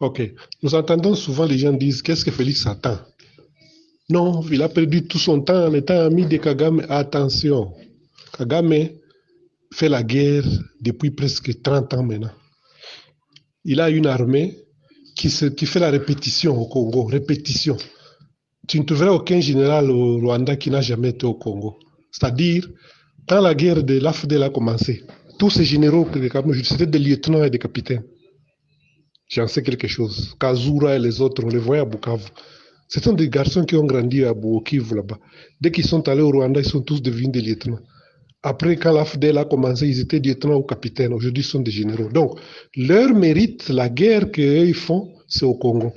Ok. Nous entendons souvent les gens disent qu'est-ce que Félix attend? Non, il a perdu tout son temps en étant ami de Kagame. Attention, Kagame fait la guerre depuis presque 30 ans maintenant. Il a une armée qui fait la répétition au Congo. Répétition. Tu ne trouveras aucun général au Rwanda qui n'a jamais été au Congo. C'est-à-dire, quand la guerre de l'AFDL a commencé, tous ces généraux, c'était des lieutenants et des capitaines. J'en sais quelque chose. Kazura et les autres, on les voyait à Bukavu. Ce sont des garçons qui ont grandi à Bukivu là-bas. Dès qu'ils sont allés au Rwanda, ils sont tous devenus des lieutenants. Après, quand l'AFDL a commencé, ils étaient lieutenants ou capitaines. Aujourd'hui, ils sont des généraux. Donc, leur mérite, la guerre qu'ils font, c'est au Congo.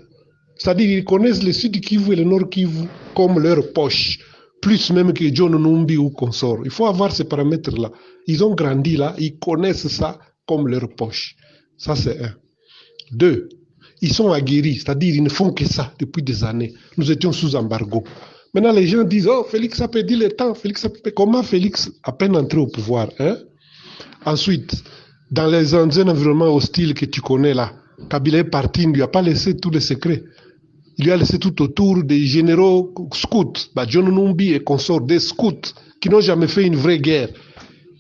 C'est-à-dire qu'ils connaissent le sud Kivu et le nord Kivu comme leur poche, plus même que John Numbi ou consort. Il faut avoir ces paramètres-là. Ils ont grandi là, ils connaissent ça comme leur poche. Ça, c'est un. Deux, ils sont aguerris, c'est-à-dire ils ne font que ça depuis des années. Nous étions sous embargo. Maintenant, les gens disent, oh, Félix a perdu le temps. Comment Félix, à peine entré au pouvoir, hein? Ensuite, dans un environnement hostile que tu connais là, Kabila est parti, il ne lui a pas laissé tous les secrets. Il lui a laissé tout autour des généraux scouts, John Numbi et consorts, des scouts qui n'ont jamais fait une vraie guerre,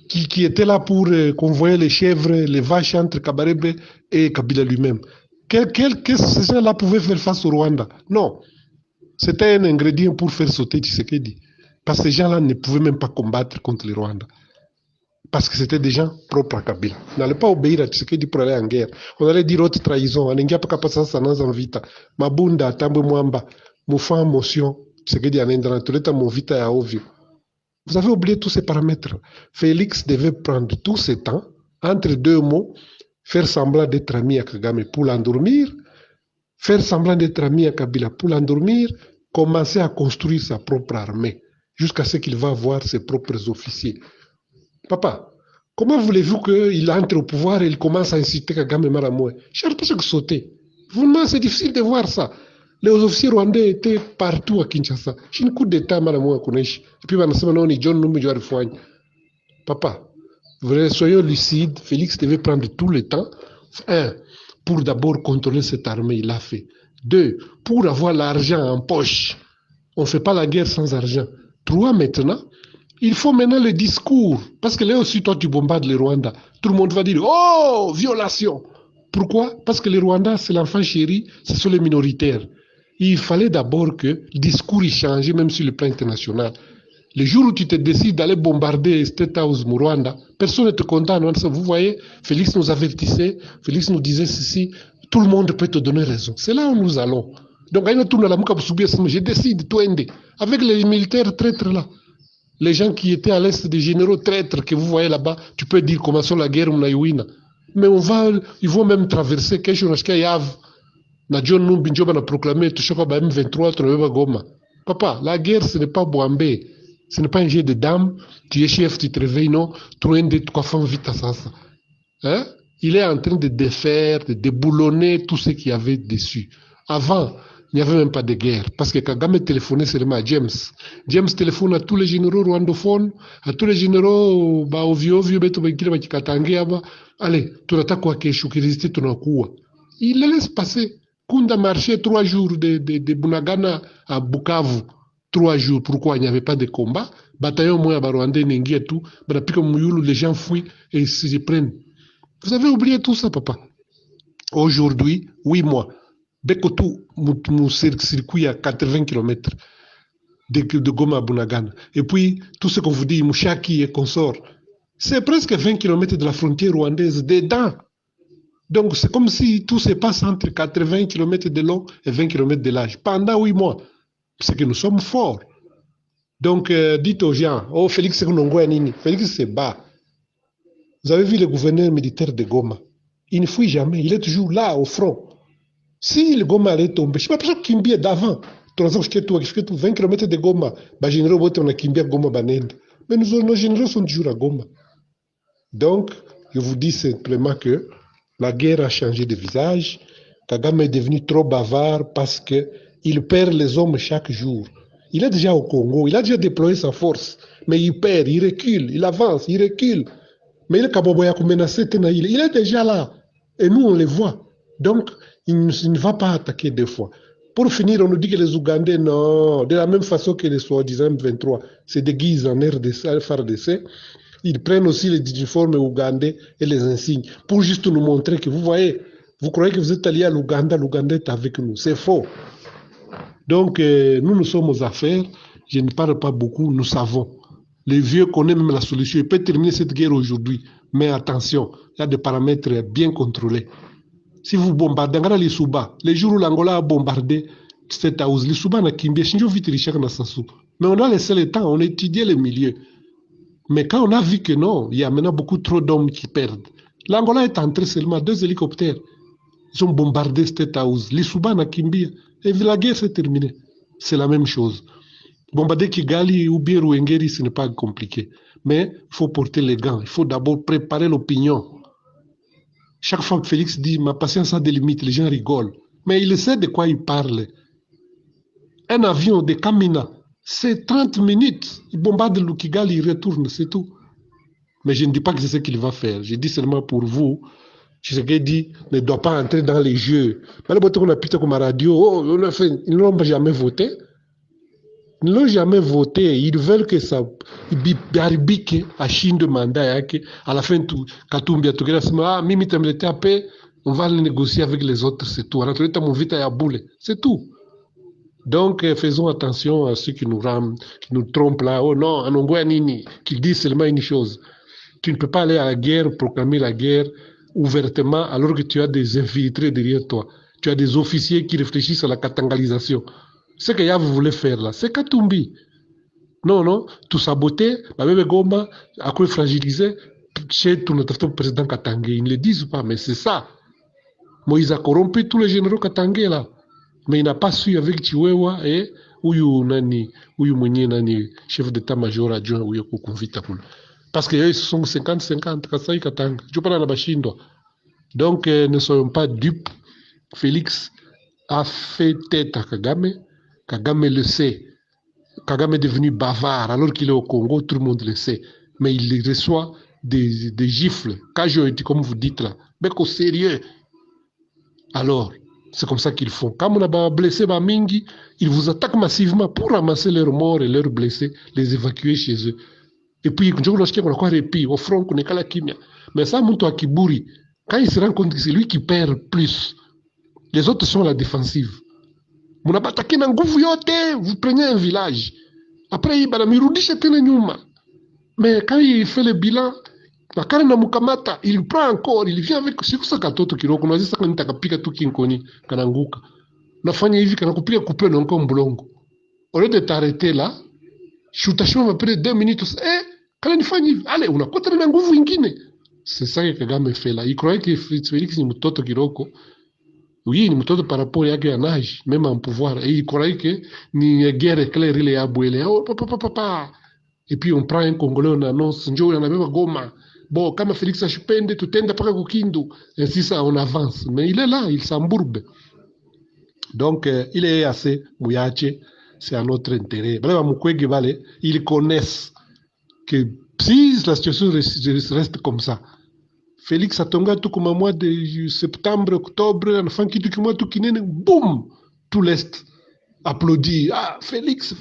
qui étaient là pour convoyer les chèvres, les vaches entre Kabarebe et Kabila lui-même. Qu'est-ce que ces gens-là pouvaient faire face au Rwanda? Non, c'était un ingrédient pour faire sauter Tshisekedi. Parce que ces gens-là ne pouvaient même pas combattre contre le Rwanda. Parce que c'était des gens propres à Kabila. On n'allait pas obéir à Tshisekedi pour aller en guerre. On allait dire haute trahison. On n'engia pas passer ça dans vita. Mabunda, Tambo Mwamba, Moufan, Motion, Tshisekedi en Indra, Tuleta Movita à Ovio. Vous avez oublié tous ces paramètres. Félix devait prendre tout ce temps, entre deux mots, faire semblant d'être ami à Kagame pour l'endormir, faire semblant d'être ami à Kabila pour l'endormir, commencer à construire sa propre armée, jusqu'à ce qu'il va avoir ses propres officiers. Papa, comment voulez-vous qu'il entre au pouvoir et il commence à inciter Kagame Maramoué? Cherchez ce que sauter. Vraiment, c'est difficile de voir ça. Les officiers rwandais étaient partout à Kinshasa. J'ai un coup d'état Maramoué Koneshi. Et puis, on est John Numbi Joarifouagne. Papa, soyons lucides. Félix devait prendre tout le temps. Un, pour d'abord contrôler cette armée, il l'a fait. Deux, pour avoir l'argent en poche. On ne fait pas la guerre sans argent. Trois, maintenant, il faut maintenant le discours. Parce que là aussi, toi, tu bombardes le Rwanda. Tout le monde va dire, oh, violation. Pourquoi? Parce que le Rwanda, c'est l'enfant chéri, ce sont les minoritaires. Il fallait d'abord que le discours y change, même sur le plan international. Le jour où tu te décides d'aller bombarder State House au Rwanda, personne ne te condamne. Vous voyez, Félix nous avertissait, Félix nous disait ceci, tout le monde peut te donner raison. C'est là où nous allons. Donc, je décide, tout avec les militaires traîtres là. Les gens qui étaient à l'est des généraux traîtres que vous voyez là-bas, tu peux dire commençons la guerre, mais ils vont même traverser quelque chose qu'il y a. Na John Numbi Njoba n'a proclamé tout chaque M23 tu Goma. Papa, la guerre ce n'est pas Boambé, ce n'est pas un jeu de dames. Tu es chef, tu te réveilles non, tu es de quoi faire vite à ça. Hein? Il est en train de défaire, de déboulonner tout ce qu'il y avait dessus. Avant, il n'y avait même pas de guerre. Parce que Kagame téléphonait seulement à James. James téléphone à tous les généraux rwandophones, à tous les généraux, ovio, beto bekile bakikatangia ba. Allez, tunataka kuhakesho kireziste tunakuwa. Il les laisse passer. Kunda marché 3 jours de Bunagana à Bukavu. 3 jours. Pourquoi il n'y avait pas de combat? Bataillon moya barwandais n'engia tout. Banapika muyulu, les gens fuient et se prennent. Vous avez oublié tout ça, papa. Aujourd'hui, 8 mois. Bekotou, mon circuit à 80 km de Goma à Bunagana. Et puis, tout ce qu'on vous dit, Mouchaki et consorts, c'est presque 20 km de la frontière rwandaise dedans. Donc, c'est comme si tout se passe entre 80 km de long et 20 km de large pendant 8 mois. C'est que nous sommes forts. Donc, dites aux gens, oh, Félix Nini, Félix se bat. Vous avez vu le gouverneur militaire de Goma. Il ne fuit jamais. Il est toujours là, au front. Si le Goma allait tomber, je ne sais pas Kimbia d'avant. 20 km de Goma. Les généraux on a Kimbia Goma Banende. Mais nos généraux sont toujours à Goma. Donc, je vous dis simplement que la guerre a changé de visage. Kagame est devenu trop bavard parce qu'il perd les hommes chaque jour. Il est déjà au Congo, il a déjà déployé sa force, mais il perd, il recule, il avance, il recule. Mais il est déjà là. Et nous, on les voit. Donc, il ne va pas attaquer deux fois. Pour finir, on nous dit que les Ougandais, non, de la même façon que les soi-disant 23 se déguisent en RDC, FARDC, ils prennent aussi les uniformes ougandais et les insignes pour juste nous montrer que vous voyez, vous croyez que vous êtes alliés à l'Ouganda, l'Ouganda est avec nous. C'est faux. Donc, nous sommes aux affaires. Je ne parle pas beaucoup, nous savons. Les vieux connaissent même la solution. Ils peuvent terminer cette guerre aujourd'hui. Mais attention, il y a des paramètres bien contrôlés. Si vous bombardez, les Souba, les jours où l'Angola a bombardé cette house, les Souba n'a kimbé, mais on a laissé le temps, on a étudié les milieux. Mais quand on a vu que non, il y a maintenant beaucoup trop d'hommes qui perdent. L'Angola est entré seulement 2 hélicoptères. Ils ont bombardé cette house. Les Souba n'a kimbé. Et la guerre s'est terminée. C'est la même chose. Bombarder Kigali ou bien Ruengeri, ce n'est pas compliqué. Mais il faut porter les gants. Il faut d'abord préparer l'opinion. Chaque fois que Félix dit « ma patience a des limites », les gens rigolent. Mais il sait de quoi il parle. Un avion de Kamina, c'est 30 minutes. Il bombarde le Kigali, il retourne, c'est tout. Mais je ne dis pas que c'est ce qu'il va faire. Je dis seulement pour vous, Tshisekedi ne doit pas entrer dans les jeux. Mais on a pité comme radio, oh, ils ne l'ont jamais voté. Ils ne l'ont jamais voté. Ils veulent que ça barbique à Chine de mandat. À la fin, Katumbi a tout ah, Mimi on va le négocier avec les autres, c'est tout. C'est tout. Donc, faisons attention à ceux qui nous trompent là. Oh non, Anongwa Nini, qui disent seulement une chose. Tu ne peux pas aller à la guerre, proclamer la guerre ouvertement alors que tu as des infiltrés derrière toi. Tu as des officiers qui réfléchissent à la katangalisation. Ce que Yav voulait faire là, c'est Katumbi. Non, non, tout saboter, la même Goma, à quoi fragiliser, chez tout notre président Katangé. Ils ne le disent pas, mais c'est ça. Moïse a corrompu tous les généraux Katangé là. Mais il n'a pas su avec Chiwewa et Uyu Mwenye Nani, chef d'état-major adjoint Uyu Kukunvita. Parce qu'ils sont 50-50, Kasai Katanga. Je parle à la Bashindo. Donc, ne soyons pas dupes. Félix a fait tête à Kagame. Kagame le sait. Kagame est devenu bavard alors qu'il est au Congo, tout le monde le sait. Mais il reçoit des gifles. Casualty, comme vous dites là. Mais qu'au sérieux. Alors, c'est comme ça qu'ils font. Quand on a blessé Bamingi, ils vous attaquent massivement pour ramasser leurs morts et leurs blessés, les évacuer chez eux. Et puis, au front, mais ça, Mouto Akiburi, quand il se rend compte que c'est lui qui perd plus, les autres sont à la défensive. Vous prenez un village. Après, mais quand il fait le bilan, il prend encore, il vient avec ça katoto kiroko, na sasa nitakapika tu kinkoni kananguka. Nafanya hivi kanakupiga couper na encore mbulongo. Au lieu de t'arrêter là, shutashuma après 2 minutes, kala nifanye hivi. Allez, unakuta na nguvu ingine. C'est ça que Kagame fait là. Il croyait que Félix ni mtoto kiroko. Oui, ni mtoto par rapport yake ya nage, même en pouvoir. Et il croyait que ni guerre claire ile ya bwele. Oh, papa. Et puis on prend un Congolais, on annonce, njoo yanabeba Goma. Bon, kama Félix ashipende, tutenda paka kukindu. Ainsi ça, on avance. Mais il est là, il s'embourbe. Donc, il est assez mouyache, c'est à notre intérêt. Bref, Mukwege Vale, ils connaissent que si la situation reste comme ça, Félix Atonga, tout comme un mois de septembre, octobre, enfin, boum, tout l'Est applaudit. Ah, Félix,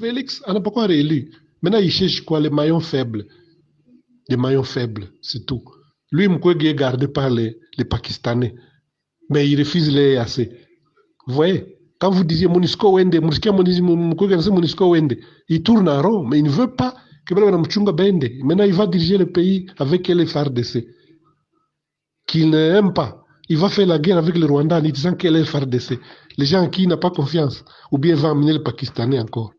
on n'a pas quoi réélu. Maintenant, il cherche quoi? Les maillons faibles. Les maillons faibles, c'est tout. Lui, Mukwege est gardé par les Pakistanais. Mais il refuse les EAC. Vous voyez? Quand vous disiez Monisco Wende, il tourne en rond, mais il ne veut pas que Mchunga Bende. Maintenant, il va diriger le pays avec les FARDC. Qu'il n'aime pas. Il va faire la guerre avec le Rwanda en disant qu'elle est FARDC. Les gens qui n'ont pas confiance. Ou bien va amener le Pakistanais encore.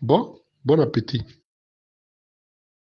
Bon appétit.